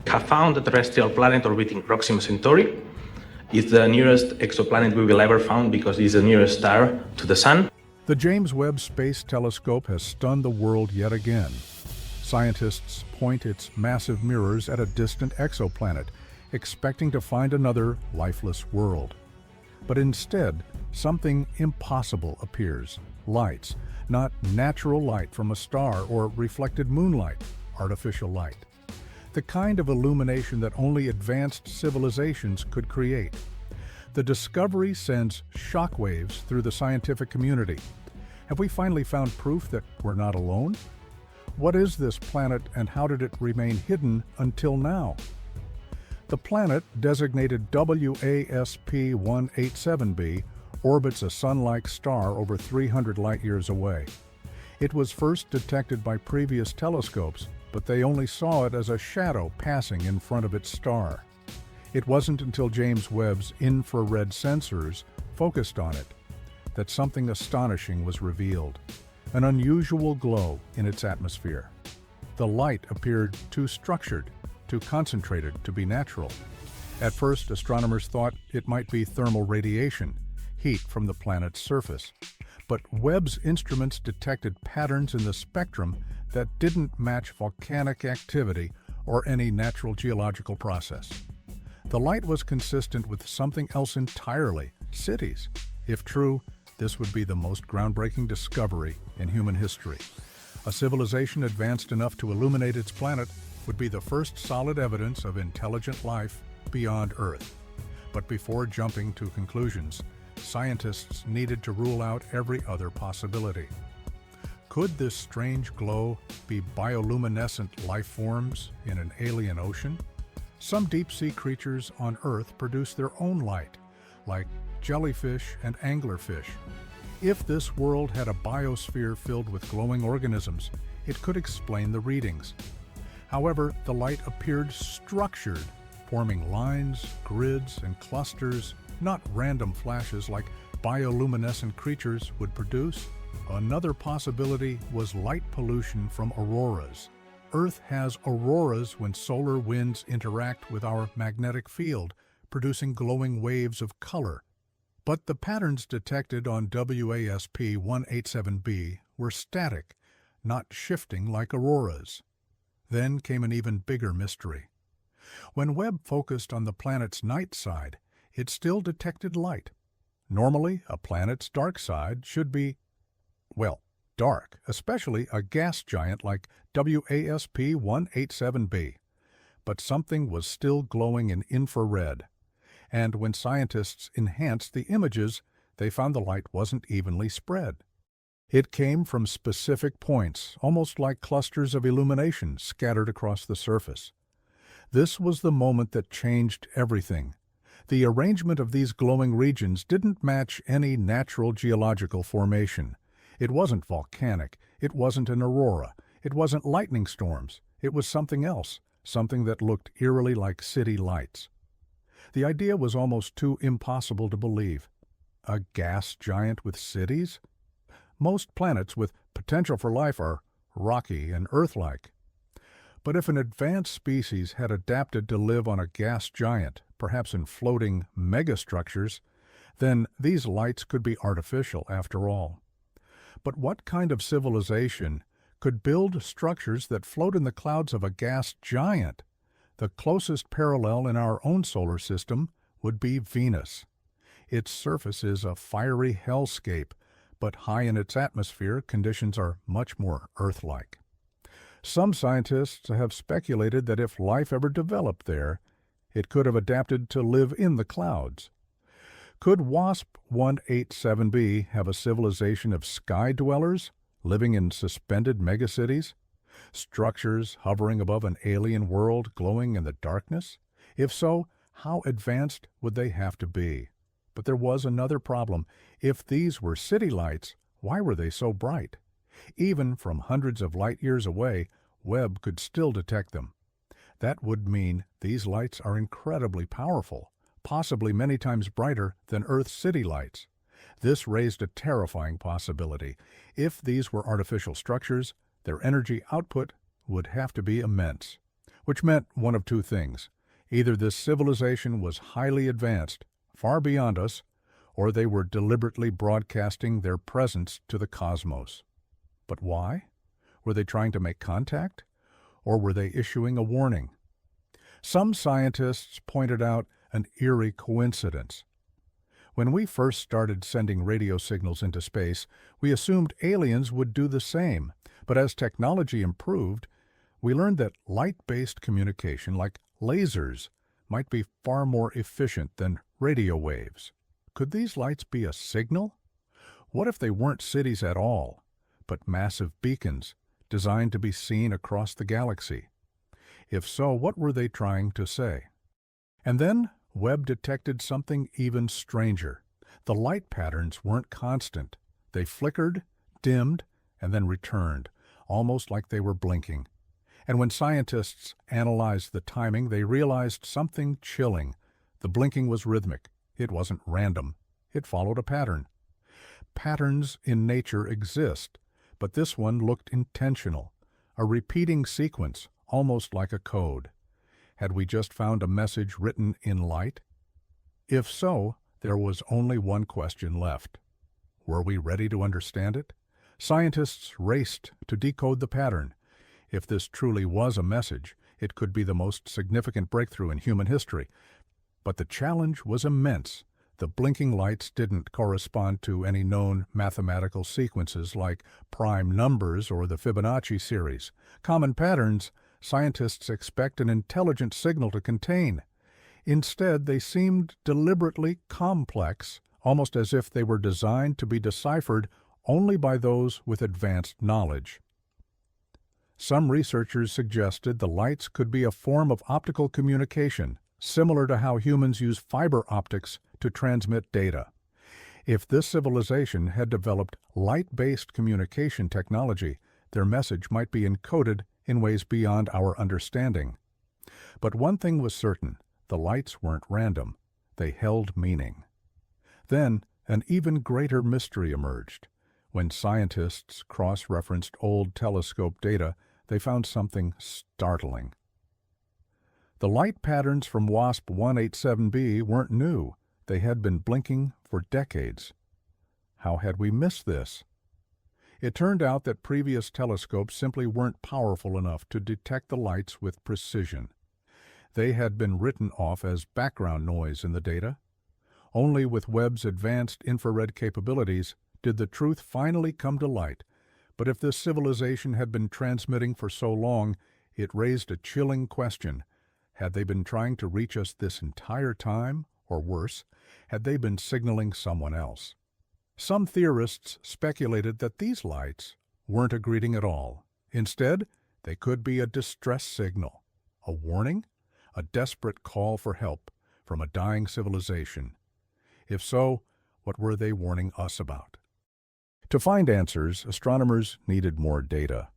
Have found a terrestrial planet orbiting Proxima Centauri. It's the nearest exoplanet we will ever find because it's the nearest star to the Sun. The James Webb Space Telescope has stunned the world yet again. Scientists point its massive mirrors at a distant exoplanet, expecting to find another lifeless world. But instead, something impossible appears. Lights, not natural light from a star or reflected moonlight, artificial light. The kind of illumination that only advanced civilizations could create. The discovery sends shockwaves through the scientific community. Have we finally found proof that we're not alone? What is this planet and how did it remain hidden until now? The planet, designated WASP 187b, orbits a Sun-like star over 300 light-years away. It was first detected by previous telescopes, but they only saw it as a shadow passing in front of its star. It wasn't until James Webb's infrared sensors focused on it that something astonishing was revealed, an unusual glow in its atmosphere. The light appeared too structured, too concentrated to be natural. At first, astronomers thought it might be thermal radiation, heat from the planet's surface. But Webb's instruments detected patterns in the spectrum that didn't match volcanic activity or any natural geological process. The light was consistent with something else entirely, cities. If true, this would be the most groundbreaking discovery in human history. A civilization advanced enough to illuminate its planet would be the first solid evidence of intelligent life beyond Earth. But before jumping to conclusions, scientists needed to rule out every other possibility. Could this strange glow be bioluminescent life forms in an alien ocean? Some deep-sea creatures on Earth produce their own light, like jellyfish and anglerfish. If this world had a biosphere filled with glowing organisms, it could explain the readings. However, the light appeared structured, forming lines, grids, and clusters, not random flashes like bioluminescent creatures would produce. Another possibility was light pollution from auroras. Earth has auroras when solar winds interact with our magnetic field, producing glowing waves of color. But the patterns detected on WASP 187b were static, not shifting like auroras. Then came an even bigger mystery. When Webb focused on the planet's night side, it still detected light. Normally, a planet's dark side should be, well, dark, especially a gas giant like WASP 187b. But something was still glowing in infrared. And when scientists enhanced the images, they found the light wasn't evenly spread. It came from specific points, almost like clusters of illumination scattered across the surface. This was the moment that changed everything. The arrangement of these glowing regions didn't match any natural geological formation. It wasn't volcanic, it wasn't an aurora, it wasn't lightning storms, it was something else, something that looked eerily like city lights. The idea was almost too impossible to believe. A gas giant with cities? Most planets with potential for life are rocky and Earth-like. But if an advanced species had adapted to live on a gas giant, perhaps in floating megastructures, then these lights could be artificial after all. But what kind of civilization could build structures that float in the clouds of a gas giant? The closest parallel in our own solar system would be Venus. Its surface is a fiery hellscape, but high in its atmosphere, conditions are much more Earth-like. Some scientists have speculated that if life ever developed there, it could have adapted to live in the clouds. Could WASP 187b have a civilization of sky dwellers living in suspended megacities? Structures hovering above an alien world glowing in the darkness? If so, how advanced would they have to be? But there was another problem. If these were city lights, why were they so bright? Even from hundreds of light years away, Webb could still detect them. That would mean these lights are incredibly powerful, possibly many times brighter than Earth's city lights. This raised a terrifying possibility. If these were artificial structures, their energy output would have to be immense, which meant one of two things. Either this civilization was highly advanced, far beyond us, or they were deliberately broadcasting their presence to the cosmos. But why? Were they trying to make contact? Or were they issuing a warning? Some scientists pointed out an eerie coincidence. When we first started sending radio signals into space, we assumed aliens would do the same. But as technology improved, we learned that light-based communication, like lasers, might be far more efficient than radio waves. Could these lights be a signal? What if they weren't cities at all, but massive beacons designed to be seen across the galaxy? If so, what were they trying to say? And then Webb detected something even stranger. The light patterns weren't constant. They flickered, dimmed, and then returned, almost like they were blinking. And when scientists analyzed the timing, they realized something chilling. The blinking was rhythmic. It wasn't random. It followed a pattern. Patterns in nature exist, but this one looked intentional, a repeating sequence, almost like a code. Had we just found a message written in light? If so, there was only one question left. Were we ready to understand it? Scientists raced to decode the pattern. If this truly was a message, it could be the most significant breakthrough in human history. But the challenge was immense. The blinking lights didn't correspond to any known mathematical sequences like prime numbers or the Fibonacci series. Common patterns scientists expect an intelligent signal to contain. Instead, they seemed deliberately complex, almost as if they were designed to be deciphered only by those with advanced knowledge. Some researchers suggested the lights could be a form of optical communication, similar to how humans use fiber optics to transmit data. If this civilization had developed light-based communication technology, their message might be encoded in ways beyond our understanding. But one thing was certain: the lights weren't random. They held meaning. Then, an even greater mystery emerged. When scientists cross-referenced old telescope data, they found something startling. The light patterns from WASP 187b weren't new. They had been blinking for decades. How had we missed this? It turned out that previous telescopes simply weren't powerful enough to detect the lights with precision. They had been written off as background noise in the data. Only with Webb's advanced infrared capabilities did the truth finally come to light. But if this civilization had been transmitting for so long, it raised a chilling question. Had they been trying to reach us this entire time? Or worse, had they been signaling someone else? Some theorists speculated that these lights weren't a greeting at all. Instead, they could be a distress signal, a warning, a desperate call for help from a dying civilization. If so, what were they warning us about? To find answers, astronomers needed more data.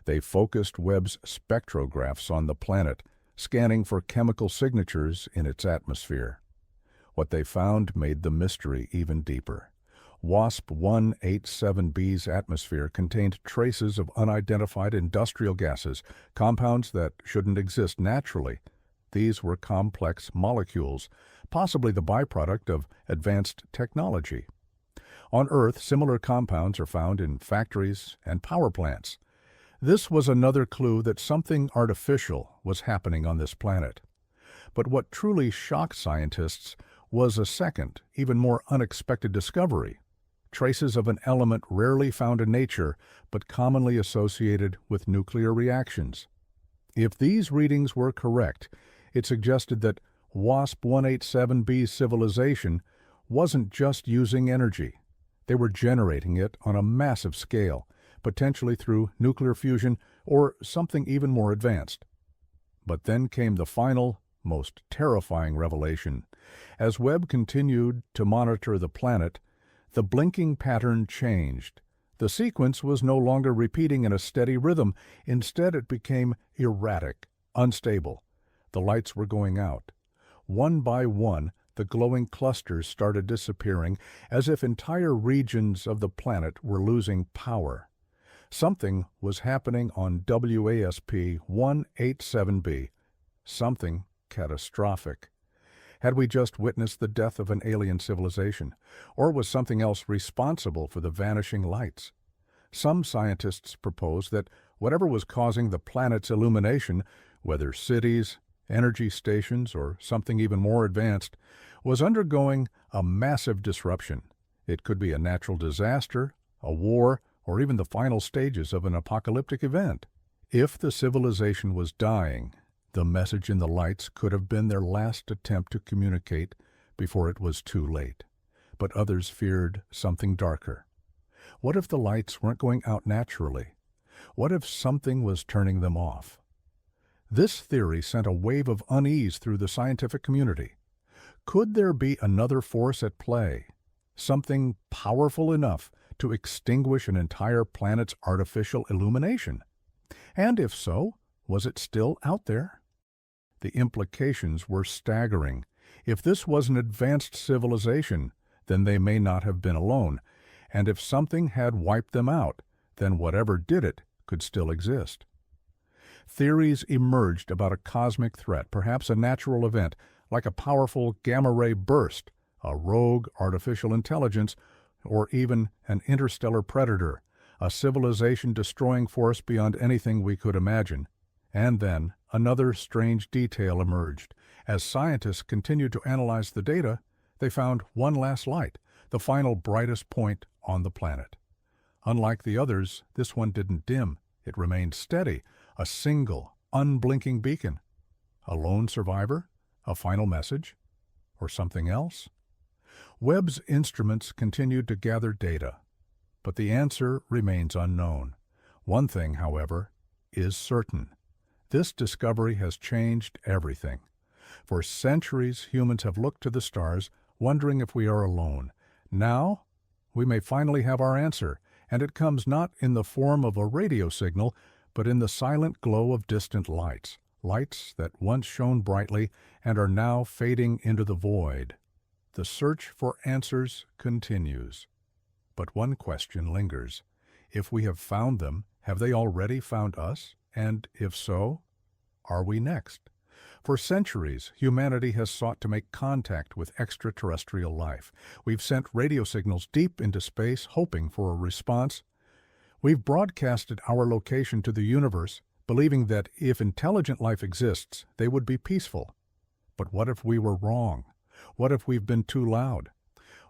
They focused Webb's spectrographs on the planet, scanning for chemical signatures in its atmosphere. What they found made the mystery even deeper. WASP 187b's atmosphere contained traces of unidentified industrial gases, compounds that shouldn't exist naturally. These were complex molecules, possibly the byproduct of advanced technology. On Earth, similar compounds are found in factories and power plants. This was another clue that something artificial was happening on this planet. But what truly shocked scientists was a second, even more unexpected discovery: traces of an element rarely found in nature, but commonly associated with nuclear reactions. If these readings were correct, it suggested that WASP 187b's civilization wasn't just using energy. They were generating it on a massive scale, potentially through nuclear fusion or something even more advanced. But then came the final, most terrifying revelation. As Webb continued to monitor the planet, the blinking pattern changed. The sequence was no longer repeating in a steady rhythm. Instead, it became erratic, unstable. The lights were going out. One by one, the glowing clusters started disappearing, as if entire regions of the planet were losing power. Something was happening on WASP 187b, something catastrophic. Had we just witnessed the death of an alien civilization, or was something else responsible for the vanishing lights? Some scientists propose that whatever was causing the planet's illumination, whether cities, energy stations, or something even more advanced, was undergoing a massive disruption. It could be a natural disaster, a war, or even the final stages of an apocalyptic event. If the civilization was dying, the message in the lights could have been their last attempt to communicate before it was too late. But others feared something darker. What if the lights weren't going out naturally? What if something was turning them off? This theory sent a wave of unease through the scientific community. Could there be another force at play? Something powerful enough to extinguish an entire planet's artificial illumination? And if so, was it still out there? The implications were staggering. If this was an advanced civilization, then they may not have been alone. And if something had wiped them out, then whatever did it could still exist. Theories emerged about a cosmic threat, perhaps a natural event, like a powerful gamma-ray burst, a rogue artificial intelligence, or even an interstellar predator, a civilization-destroying force beyond anything we could imagine. And then another strange detail emerged. As scientists continued to analyze the data, they found one last light, the final brightest point on the planet. Unlike the others, this one didn't dim. It remained steady, a single, unblinking beacon. A lone survivor? A final message? Or something else? Webb's instruments continued to gather data, but the answer remains unknown. One thing, however, is certain. This discovery has changed everything. For centuries, humans have looked to the stars, wondering if we are alone. Now, we may finally have our answer, and it comes not in the form of a radio signal, but in the silent glow of distant lights, lights that once shone brightly and are now fading into the void. The search for answers continues. But one question lingers. If we have found them, have they already found us? And if so, are we next? For centuries, humanity has sought to make contact with extraterrestrial life. We've sent radio signals deep into space, hoping for a response. We've broadcasted our location to the universe, believing that if intelligent life exists, they would be peaceful. But what if we were wrong? What if we've been too loud?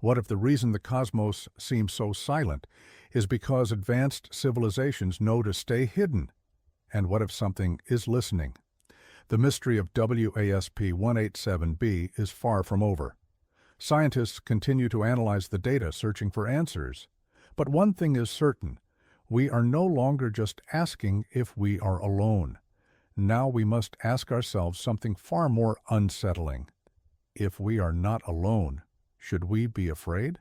What if the reason the cosmos seems so silent is because advanced civilizations know to stay hidden? And what if something is listening? The mystery of WASP 187b is far from over. Scientists continue to analyze the data, searching for answers. But one thing is certain. We are no longer just asking if we are alone. Now we must ask ourselves something far more unsettling. If we are not alone, should we be afraid?